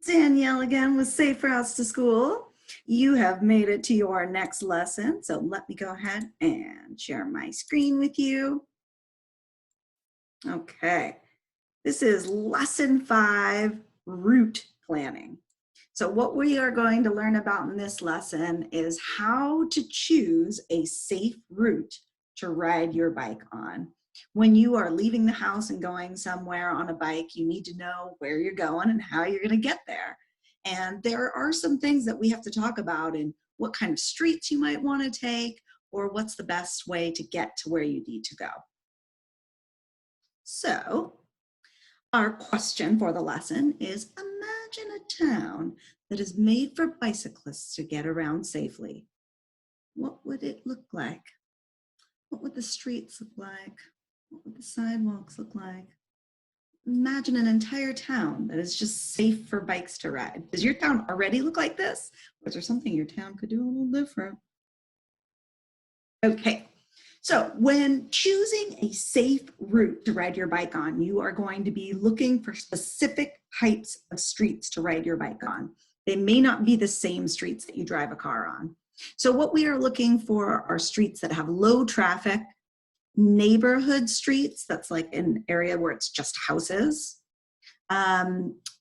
Danielle again with Safe Routes to School. You have made it to your next lesson, so let me go ahead and share my screen with you. Okay, this is lesson 5, route planning. So what we are going to learn about in this lesson is how to choose a safe route to ride your bike on. When you are leaving the house and going somewhere on a bike, you need to know where you're going and how you're going to get there. And there are some things that we have to talk about in what kind of streets you might want to take or what's the best way to get to where you need to go. So our question for the lesson is, imagine a town that is made for bicyclists to get around safely. What would it look like? What would the streets look like? What would the sidewalks look like? Imagine an entire town that is just safe for bikes to ride. Does your town already look like this? Or is there something your town could do a little different? Okay, so when choosing a safe route to ride your bike on, you are going to be looking for specific types of streets to ride your bike on. They may not be the same streets that you drive a car on. So what we are looking for are streets that have low traffic, neighborhood streets, that's like an area where it's just houses,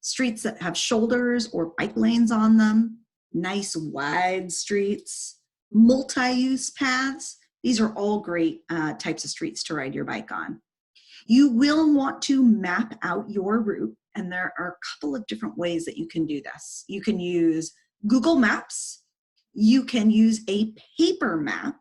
streets that have shoulders or bike lanes on them, nice wide streets, multi-use paths. These are all great types of streets to ride your bike on. You will want to map out your route, and there are a couple of different ways that you can do this. You can use Google Maps. You can use a paper map.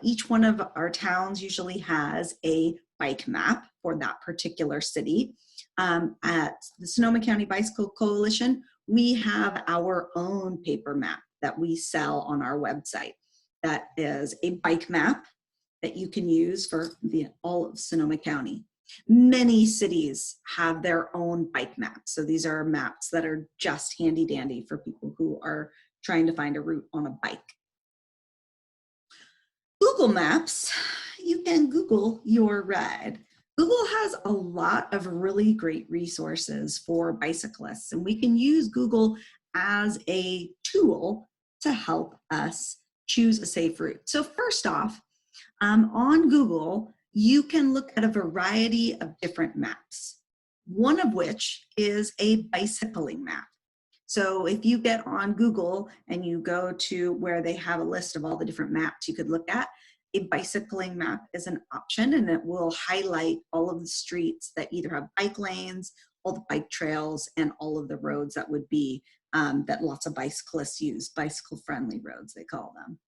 Each one of our towns usually has a bike map for that particular city. At the Sonoma County Bicycle Coalition, we have our own paper map that we sell on our website. That is a bike map that you can use for all of Sonoma County. Many cities have their own bike maps. So these are maps that are just handy dandy for people who are trying to find a route on a bike. Google Maps, you can Google your ride. Google has a lot of really great resources for bicyclists, and we can use Google as a tool to help us choose a safe route. So first off, on Google, you can look at a variety of different maps, one of which is a bicycling map. So if you get on Google and you go to where they have a list of all the different maps you could look at, a bicycling map is an option, and it will highlight all of the streets that either have bike lanes, all the bike trails, and all of the roads that would be that lots of bicyclists use, bicycle-friendly roads, they call them.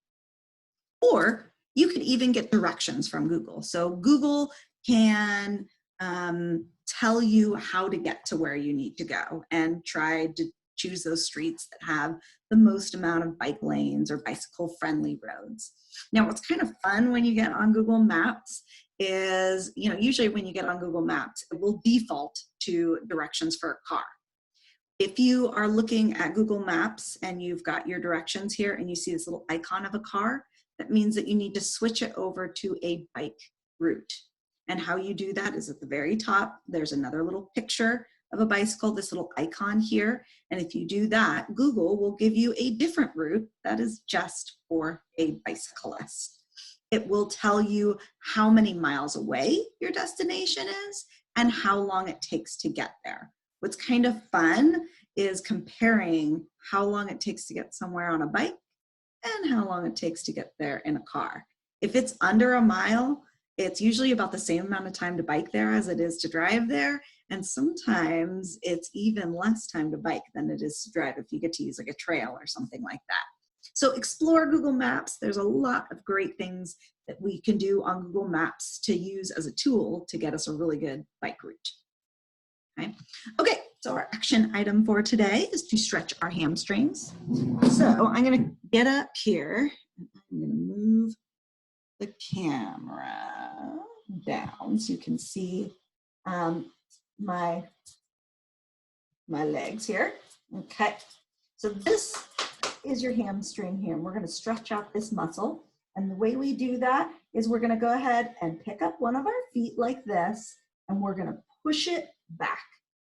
Or you could even get directions from Google. So Google can tell you how to get to where you need to go and try to choose those streets that have the most amount of bike lanes or bicycle-friendly roads. Now, what's kind of fun when you get on Google Maps is, usually when you get on Google Maps, it will default to directions for a car. If you are looking at Google Maps and you've got your directions here and you see this little icon of a car, that means that you need to switch it over to a bike route. And how you do that is at the very top, there's another little picture of a bicycle, this little icon here. And if you do that, Google will give you a different route that is just for a bicyclist. It will tell you how many miles away your destination is and how long it takes to get there. What's kind of fun is comparing how long it takes to get somewhere on a bike and how long it takes to get there in a car. If it's under a mile, it's usually about the same amount of time to bike there as it is to drive there. And sometimes it's even less time to bike than it is to drive if you get to use like a trail or something like that. So explore Google Maps. There's a lot of great things that we can do on Google Maps to use as a tool to get us a really good bike route. Okay, so our action item for today is to stretch our hamstrings. So I'm going to get up here and I'm going to move the camera down so you can see my legs here. Okay, so this is your hamstring here. And we're going to stretch out this muscle. And the way we do that is we're going to go ahead and pick up one of our feet like this, and we're going to push it back.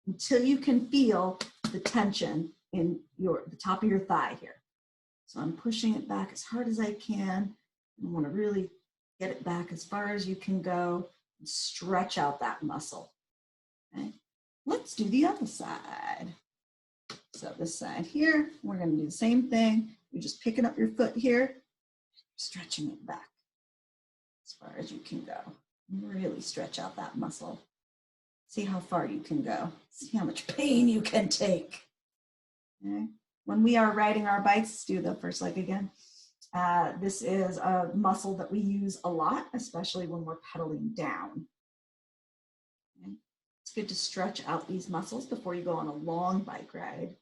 until you can feel the tension in the top of your thigh here. So I'm pushing it back as hard as I can. You want to really get it back as far as you can go and stretch out that muscle. Okay. Let's do the other side. So this side here, we're going to do the same thing. You're just picking up your foot here, stretching it back as far as you can go. Really stretch out that muscle. See how far you can go. See how much pain you can take. Okay. When we are riding our bikes, let's do the first leg again. This is a muscle that we use a lot, especially when we're pedaling down. Okay. It's good to stretch out these muscles before you go on a long bike ride.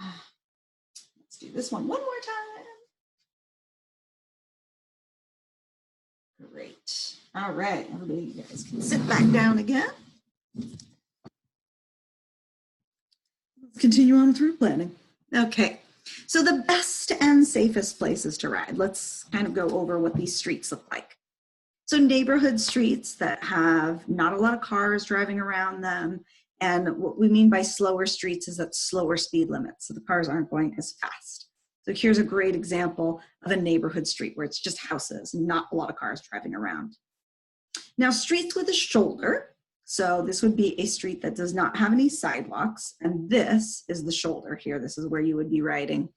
Let's do this one more time. Great. All right, everybody, you guys can sit back down again. Let's continue on through planning. Okay, so the best and safest places to ride. Let's kind of go over what these streets look like. So neighborhood streets that have not a lot of cars driving around them. And what we mean by slower streets is that slower speed limits. So the cars aren't going as fast. So here's a great example of a neighborhood street where it's just houses, not a lot of cars driving around. Now, streets with a shoulder. So this would be a street that does not have any sidewalks. And this is the shoulder here. This is where you would be riding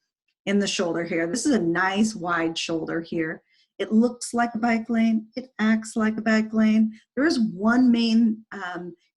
in the shoulder here. This is a nice wide shoulder here. It looks like a bike lane. It acts like a bike lane. There is one main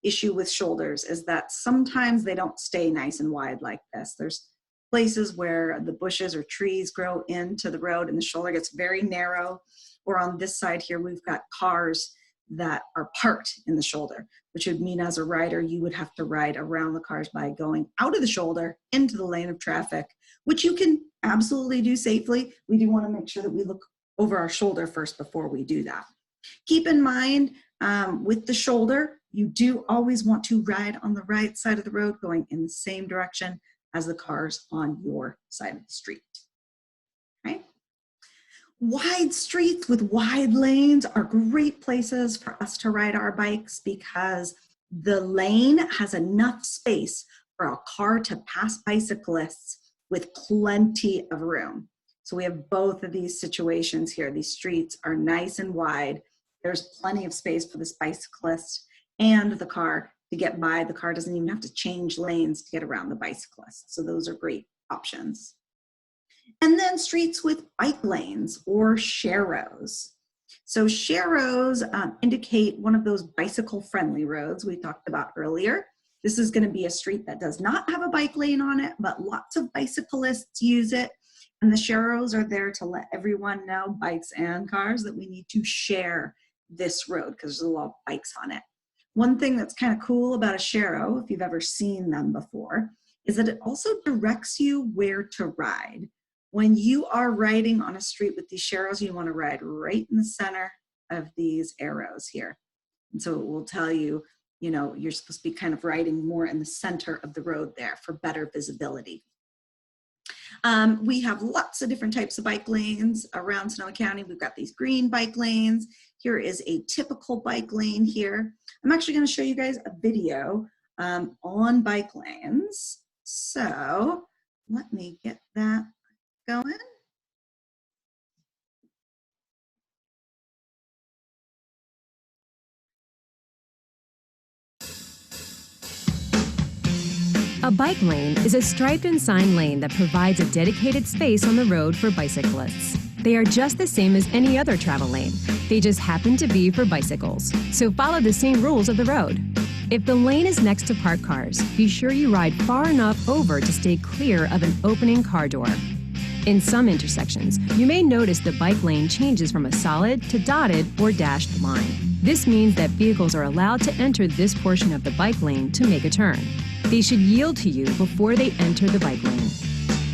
issue with shoulders is that sometimes they don't stay nice and wide like this. There's places where the bushes or trees grow into the road and the shoulder gets very narrow. Or on this side here, we've got cars that are parked in the shoulder, which would mean as a rider, you would have to ride around the cars by going out of the shoulder into the lane of traffic, which you can absolutely do safely. We do want to make sure that we look over our shoulder first before we do that. Keep in mind with the shoulder, you do always want to ride on the right side of the road going in the same direction as the cars on your side of the street. Okay? Wide streets with wide lanes are great places for us to ride our bikes because the lane has enough space for a car to pass bicyclists with plenty of room. So we have both of these situations here. These streets are nice and wide. There's plenty of space for this bicyclist and the car to get by. The car doesn't even have to change lanes to get around the bicyclist. So those are great options. And then streets with bike lanes or sharrows. So sharrows indicate one of those bicycle-friendly roads we talked about earlier. This is going to be a street that does not have a bike lane on it, but lots of bicyclists use it. And the sharrows are there to let everyone know, bikes and cars, that we need to share this road because there's a lot of bikes on it. One thing that's kind of cool about a sharrow, if you've ever seen them before, is that it also directs you where to ride. When you are riding on a street with these sharrows, you want to ride right in the center of these arrows here. And so it will tell you, you know, you're supposed to be kind of riding more in the center of the road there for better visibility. We have lots of different types of bike lanes around Sonoma County. We've got these green bike lanes. Here is a typical bike lane here. I'm actually going to show you guys a video on bike lanes. So let me get that going. A bike lane is a striped and signed lane that provides a dedicated space on the road for bicyclists. They are just the same as any other travel lane. They just happen to be for bicycles, so follow the same rules of the road. If the lane is next to parked cars, be sure you ride far enough over to stay clear of an opening car door. In some intersections, you may notice the bike lane changes from a solid to dotted or dashed line. This means that vehicles are allowed to enter this portion of the bike lane to make a turn. They should yield to you before they enter the bike lane.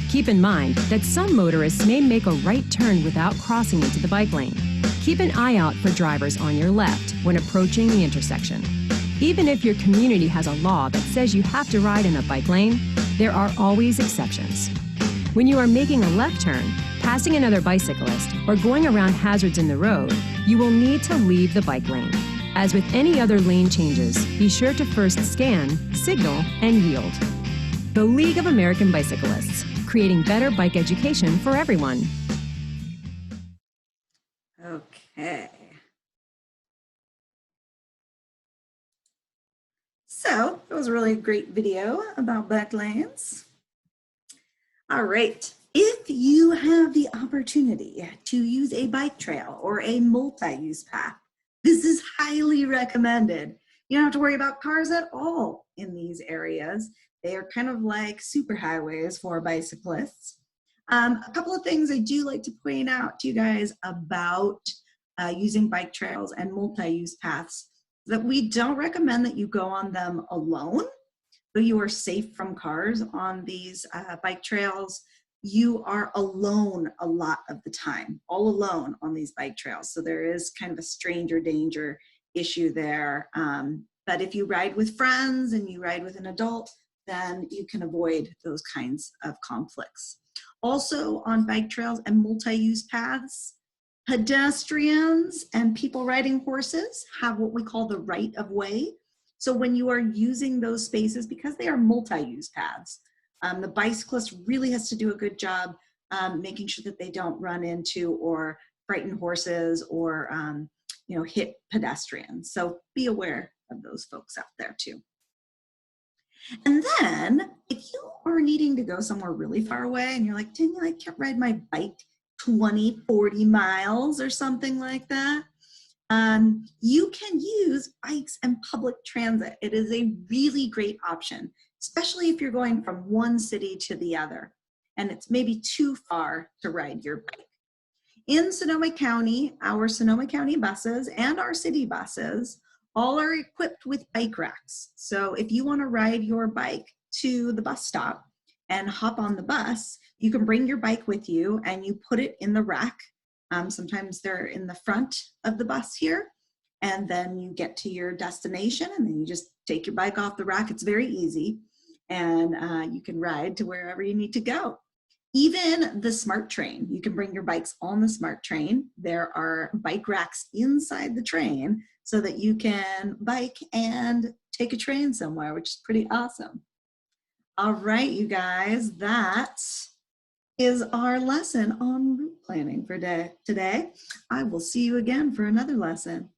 Keep in mind that some motorists may make a right turn without crossing into the bike lane. Keep an eye out for drivers on your left when approaching the intersection. Even if your community has a law that says you have to ride in a bike lane, there are always exceptions. When you are making a left turn, passing another bicyclist, or going around hazards in the road, you will need to leave the bike lane. As with any other lane changes, be sure to first scan, signal, and yield. The League of American Bicyclists, creating better bike education for everyone. Okay. So it was a really great video about bike lanes. All right. If you have the opportunity to use a bike trail or a multi-use path, this is highly recommended. You don't have to worry about cars at all in these areas. They are kind of like superhighways for bicyclists. A couple of things I do like to point out to you guys about using bike trails and multi-use paths, that we don't recommend that you go on them alone. So you are safe from cars on these bike trails. You are alone a lot of the time, all alone on these bike trails. So there is kind of a stranger danger issue there. But if you ride with friends and you ride with an adult, then you can avoid those kinds of conflicts. Also on bike trails and multi-use paths, pedestrians and people riding horses have what we call the right of way. So when you are using those spaces, because they are multi-use paths, the bicyclist really has to do a good job making sure that they don't run into or frighten horses or hit pedestrians. So be aware of those folks out there too. And then if you are needing to go somewhere really far away and you're like, Danielle, I can't ride my bike 20, 40 miles or something like that, you can use bikes and public transit. It is a really great option, especially if you're going from one city to the other and it's maybe too far to ride your bike. In Sonoma County, our Sonoma County buses and our city buses all are equipped with bike racks. So if you want to ride your bike to the bus stop and hop on the bus, you can bring your bike with you and you put it in the rack. Sometimes they're in the front of the bus here, and then you get to your destination and then you just take your bike off the rack. It's very easy, and you can ride to wherever you need to go. Even the Smart Train, you can bring your bikes on the Smart Train. There are bike racks inside the train so that you can bike and take a train somewhere, which is pretty awesome. All right, you guys, that is our lesson on route planning for today. I will see you again for another lesson.